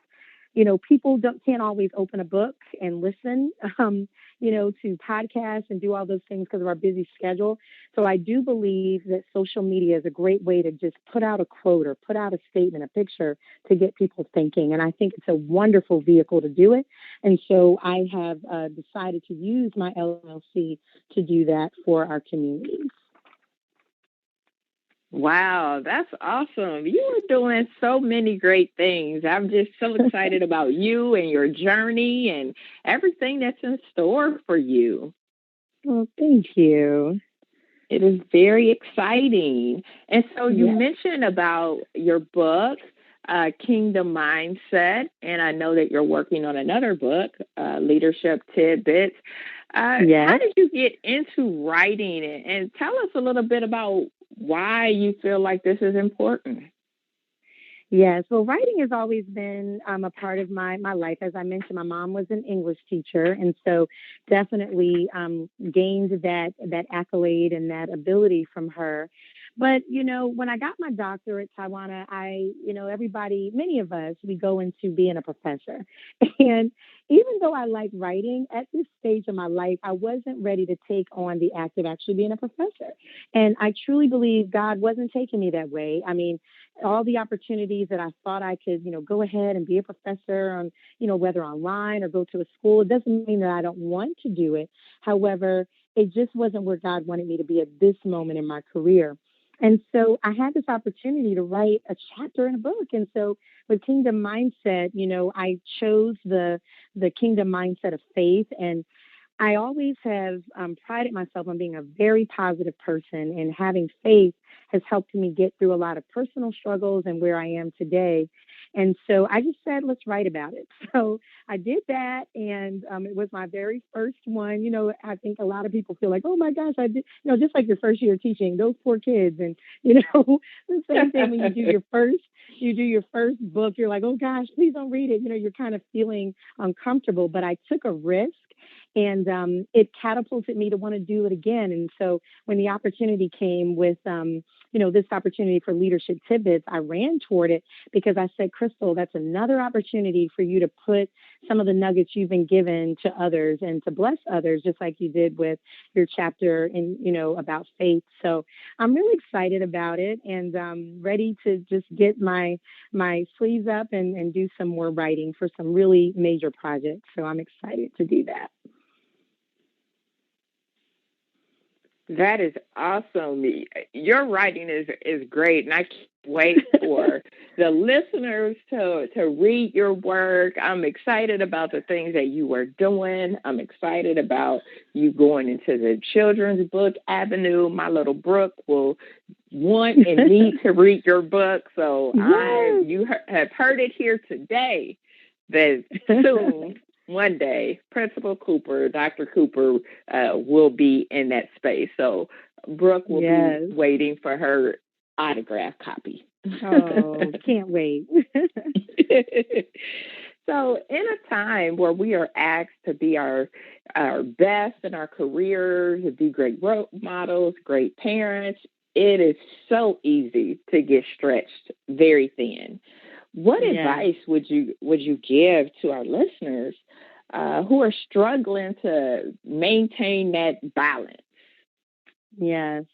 Speaker 3: people can't always open a book and listen, to podcasts and do all those things because of our busy schedule. So I do believe that social media is a great way to just put out a quote or put out a statement, a picture to get people thinking. And I think it's a wonderful vehicle to do it. And so I have decided to use my LLC to do that for our communities.
Speaker 2: Wow, that's awesome. You are doing so many great things. I'm just so excited about you and your journey and everything that's in store for you.
Speaker 3: Well, thank you.
Speaker 2: It is very exciting. And so you mentioned about your book, Kingdom Mindset, and I know that you're working on another book, Leadership Tidbits. How did you get into writing it? And tell us a little bit about why you feel like this is important.
Speaker 3: Yes, well, writing has always been a part of my life. As I mentioned, my mom was an English teacher, and so definitely gained that accolade and that ability from her. But, when I got my doctorate at Tijuana, many of us, we go into being a professor. And even though I like writing, at this stage of my life, I wasn't ready to take on the act of actually being a professor. And I truly believe God wasn't taking me that way. I mean, all the opportunities that I thought I could, go ahead and be a professor on, whether online or go to a school, it doesn't mean that I don't want to do it. However, it just wasn't where God wanted me to be at this moment in my career. And so I had this opportunity to write a chapter in a book. And so with Kingdom Mindset, I chose the Kingdom Mindset of faith. And I always have prided myself on being a very positive person, and having faith has helped me get through a lot of personal struggles and where I am today. And so I just said, let's write about it. So I did that, and it was my very first one. I think a lot of people feel like, oh my gosh, I did, just like your first year teaching, those poor kids. And, the same thing when you do your first book, you're like, oh gosh, please don't read it. You're kind of feeling uncomfortable, but I took a risk. And it catapulted me to want to do it again. And so when the opportunity came with, this opportunity for Leadership Tidbits, I ran toward it because I said, Crystal, that's another opportunity for you to put some of the nuggets you've been given to others and to bless others, just like you did with your chapter in, about faith. So I'm really excited about it, and ready to just get my sleeves up and do some more writing for some really major projects. So I'm excited to do that.
Speaker 2: That is awesome. Your writing is great, and I can't wait for the listeners to read your work. I'm excited about the things that you are doing. I'm excited about you going into the children's book avenue. My little Brooke will want and need to read your book, so you have heard it here today that soon. One day, Principal Cooper, Dr. Cooper, will be in that space. So Brooke will be waiting for her autograph copy.
Speaker 3: Oh, can't wait.
Speaker 2: So in a time where we are asked to be our best in our careers, to be great role models, great parents, it is so easy to get stretched very thin. What advice would you give to our listeners who are struggling to maintain that balance?
Speaker 3: Yes.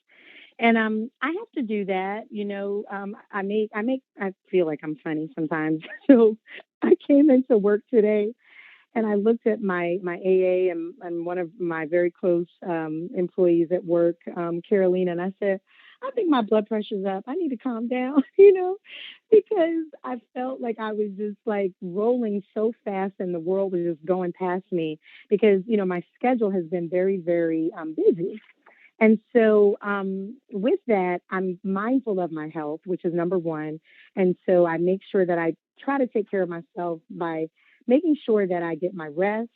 Speaker 3: And I have to do that. I feel like I'm funny sometimes. So I came into work today and I looked at my AA and one of my very close employees at work, Carolina, and I said, I think my blood pressure's up. I need to calm down, because I felt like I was just like rolling so fast and the world was just going past me because, my schedule has been very, very busy. And so, with that, I'm mindful of my health, which is number one. And so I make sure that I try to take care of myself by making sure that I get my rest,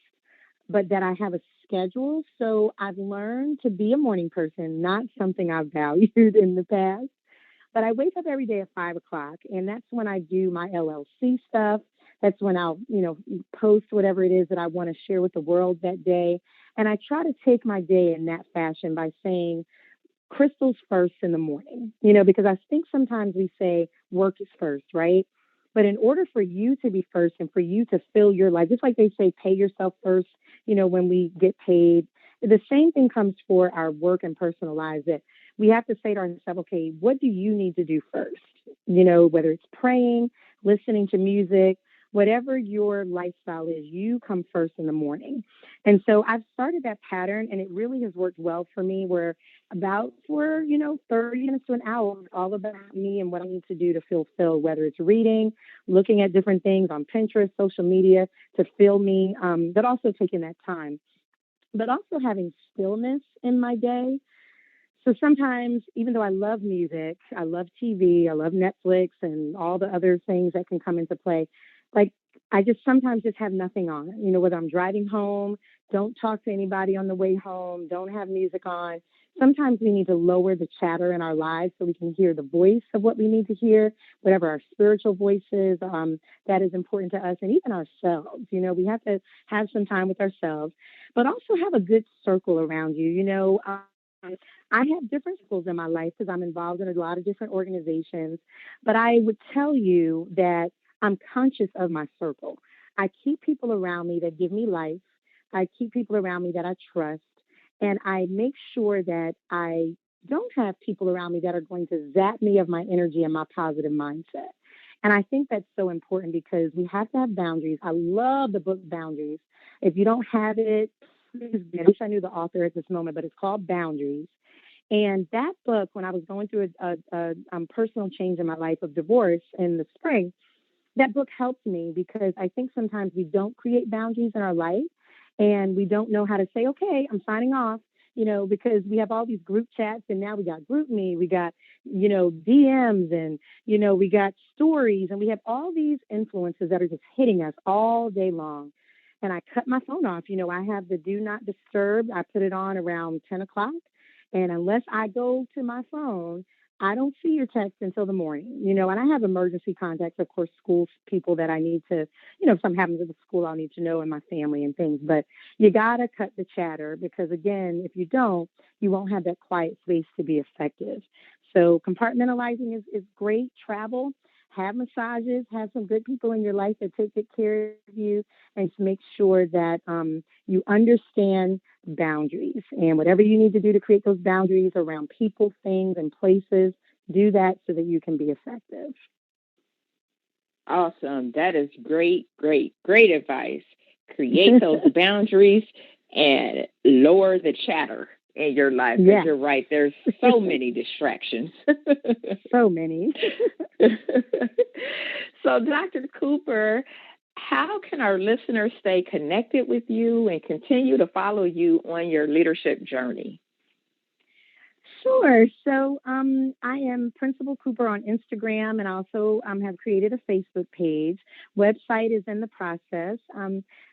Speaker 3: but that I have a schedule. So I've learned to be a morning person, not something I've valued in the past. But I wake up every day at 5 o'clock, and that's when I do my LLC stuff. That's when I'll, post whatever it is that I want to share with the world that day. And I try to take my day in that fashion by saying crystals first in the morning, because I think sometimes we say work is first, right? But in order for you to be first and for you to fill your life, just like they say, pay yourself first, when we get paid, the same thing comes for our work and personal lives that we have to say to ourselves, okay, what do you need to do first? Whether it's praying, listening to music, whatever your lifestyle is, you come first in the morning. And so I've started that pattern and it really has worked well for me where about for, 30 minutes to an hour, all about me and what I need to do to fulfill, whether it's reading, looking at different things on Pinterest, social media to fill me, but also taking that time, but also having stillness in my day. So sometimes, even though I love music, I love TV, I love Netflix and all the other things that can come into play, like I just sometimes just have nothing on, whether I'm driving home, don't talk to anybody on the way home, don't have music on. Sometimes we need to lower the chatter in our lives so we can hear the voice of what we need to hear, whatever our spiritual voice is, that is important to us and even ourselves. We have to have some time with ourselves, but also have a good circle around you. I have different schools in my life because I'm involved in a lot of different organizations, but I would tell you that I'm conscious of my circle. I keep people around me that give me life. I keep people around me that I trust, and I make sure that I don't have people around me that are going to zap me of my energy and my positive mindset. And I think that's so important because we have to have boundaries. I love the book Boundaries. If you don't have it, please get it. I wish I knew the author at this moment, but it's called Boundaries. And that book, when I was going through a personal change in my life of divorce in the spring, that book helped me because I think sometimes we don't create boundaries in our life and we don't know how to say, okay, I'm signing off, because we have all these group chats and now we got group me, we got, DMs and, we got stories and we have all these influences that are just hitting us all day long. And I cut my phone off. I have the do not disturb. I put it on around 10 o'clock. And unless I go to my phone, I don't see your text until the morning, and I have emergency contacts, of course, school people that I need to, if something happens at the school, I'll need to know and my family and things. But you got to cut the chatter because, again, if you don't, you won't have that quiet space to be effective. So compartmentalizing is great. Travel, have massages, have some good people in your life that take good care of you, and to make sure that you understand boundaries. And whatever you need to do to create those boundaries around people, things, and places, do that so that you can be effective.
Speaker 2: Awesome. That is great, great, great advice. Create those boundaries and lower the chatter in your life. Because you're right, there's so many distractions.
Speaker 3: So many.
Speaker 2: So, Dr. Cooper, how can our listeners stay connected with you and continue to follow you on your leadership journey?
Speaker 3: Sure. So I am Principal Cooper on Instagram and also have created a Facebook page. Website is in the process.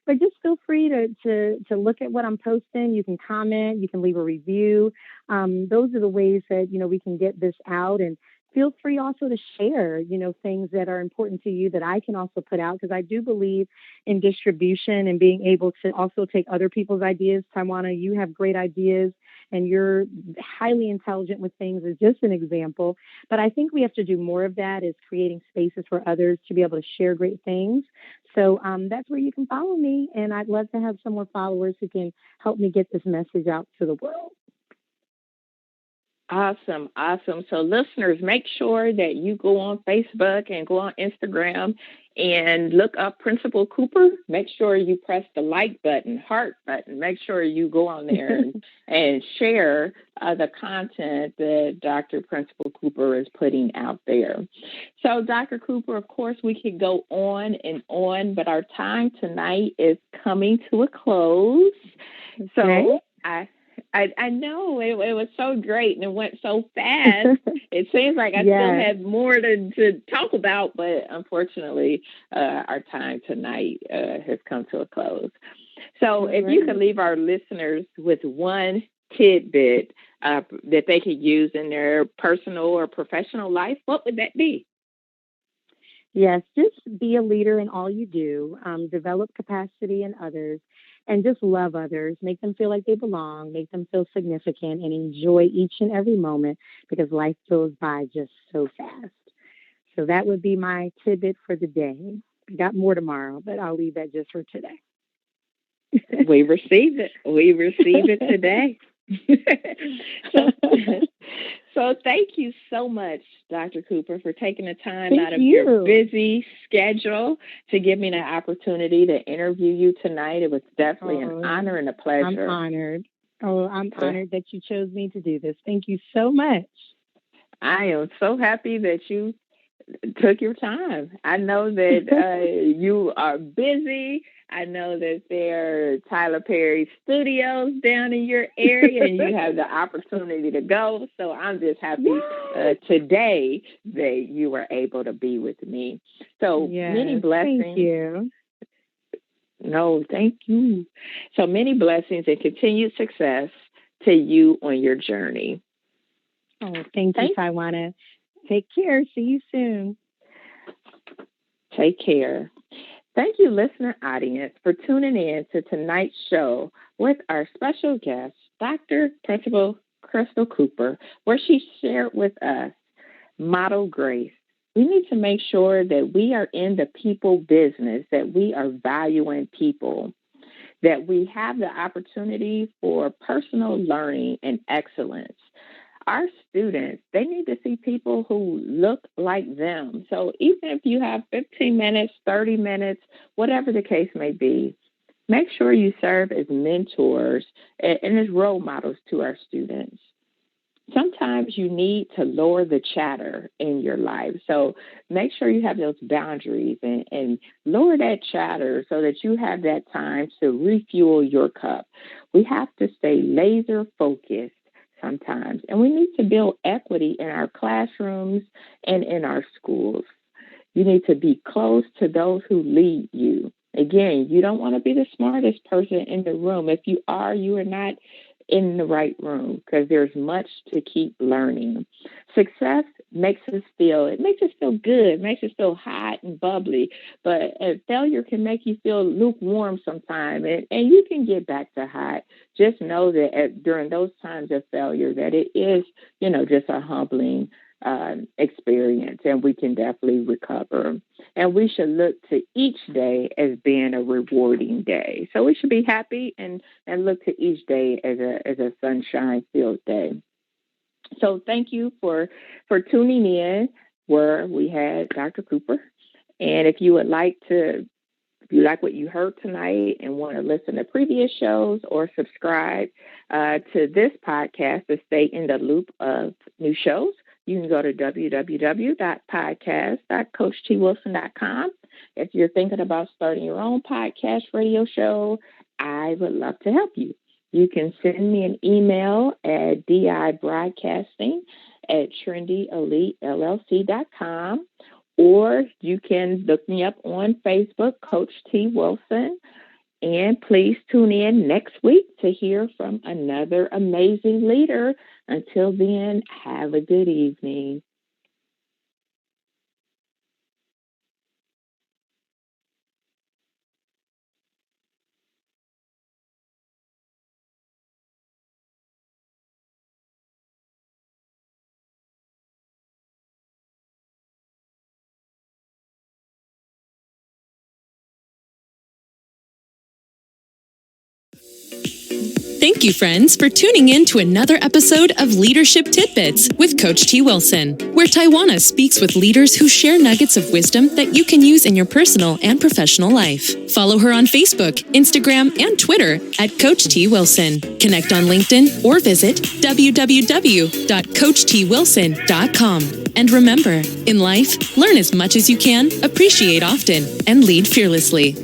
Speaker 3: But just feel free to look at what I'm posting. You can comment. You can leave a review. Those are the ways that, we can get this out. And feel free also to share, things that are important to you that I can also put out because I do believe in distribution and being able to also take other people's ideas. Tywauna, you have great ideas and you're highly intelligent with things is just an example. But I think we have to do more of that is creating spaces for others to be able to share great things. So that's where you can follow me. And I'd love to have some more followers who can help me get this message out to the world.
Speaker 2: Awesome, awesome. So, listeners, make sure that you go on Facebook and go on Instagram and look up Principal Cooper. Make sure you press the like button, heart button. Make sure you go on there and share the content that Dr. Principal Cooper is putting out there. So, Dr. Cooper, of course, we could go on, but our time tonight is coming to a close. So, I know it was so great and it went so fast. It seems like I still had more to talk about, but unfortunately, our time tonight has come to a close. So if you could leave our listeners with one tidbit that they could use in their personal or professional life, what would that be?
Speaker 3: Yes, just be a leader in all you do, develop capacity in others, and just love others. Make them feel like they belong, make them feel significant, and enjoy each and every moment because life goes by just so fast. So that would be my tidbit for the day. Got more tomorrow, but I'll leave that just for today.
Speaker 2: We receive it. We receive it today. So thank you so much, Dr. Cooper, for taking the time out of your busy schedule to give me the opportunity to interview you tonight. It was definitely an honor and a pleasure.
Speaker 3: I'm honored. I'm honored that you chose me to do this. Thank you so much.
Speaker 2: I am so happy that you took your time. I know that you are busy. I know that there are Tyler Perry studios down in your area and you have the opportunity to go. So I'm just happy today that you were able to be with me. So many blessings.
Speaker 3: Thank you.
Speaker 2: No, thank you. So many blessings and continued success to you on your journey.
Speaker 3: Oh, thank you, Tywauna. Take care. See you soon.
Speaker 2: Take care. Thank you, listener audience, for tuning in to tonight's show with our special guest, Dr. Principal Crystal Cooper, where she shared with us Model Grace. We need to make sure that we are in the people business, that we are valuing people, that we have the opportunity for personal learning and excellence. Our students, they need to see people who look like them. So even if you have 15 minutes, 30 minutes, whatever the case may be, make sure you serve as mentors and as role models to our students. Sometimes you need to lower the chatter in your life. So make sure you have those boundaries and lower that chatter so that you have that time to refuel your cup. We have to stay laser focused sometimes. And we need to build equity in our classrooms and in our schools. You need to be close to those who lead you. Again, you don't want to be the smartest person in the room. If you are, you are not in the right room because there's much to keep learning. Success makes us feel good, makes us feel hot and bubbly, but failure can make you feel lukewarm sometimes, and you can get back to hot. Just know that during those times of failure that it is, just a humbling experience, and we can definitely recover. And we should look to each day as being a rewarding day. So we should be happy and look to each day as a sunshine-filled day. So thank you for tuning in where we had Dr. Cooper. And if you like what you heard tonight and want to listen to previous shows or subscribe to this podcast to stay in the loop of new shows, you can go to www.podcast.coachtwilson.com. If you're thinking about starting your own podcast radio show, I would love to help you. You can send me an email at dibroadcasting@trendyelitellc.com, or you can look me up on Facebook, Coach T. Wilson. And please tune in next week to hear from another amazing leader. Until then, have a good evening.
Speaker 1: Thank Thank you, friends, for tuning in to another episode of Leadership Tidbits with Coach T. Wilson, where Tyjuana speaks with leaders who share nuggets of wisdom that you can use in your personal and professional life. Follow her on Facebook, Instagram, and Twitter at Coach T. Wilson. Connect on LinkedIn or visit www.coachtwilson.com. And remember, in life, learn as much as you can, appreciate often, and lead fearlessly.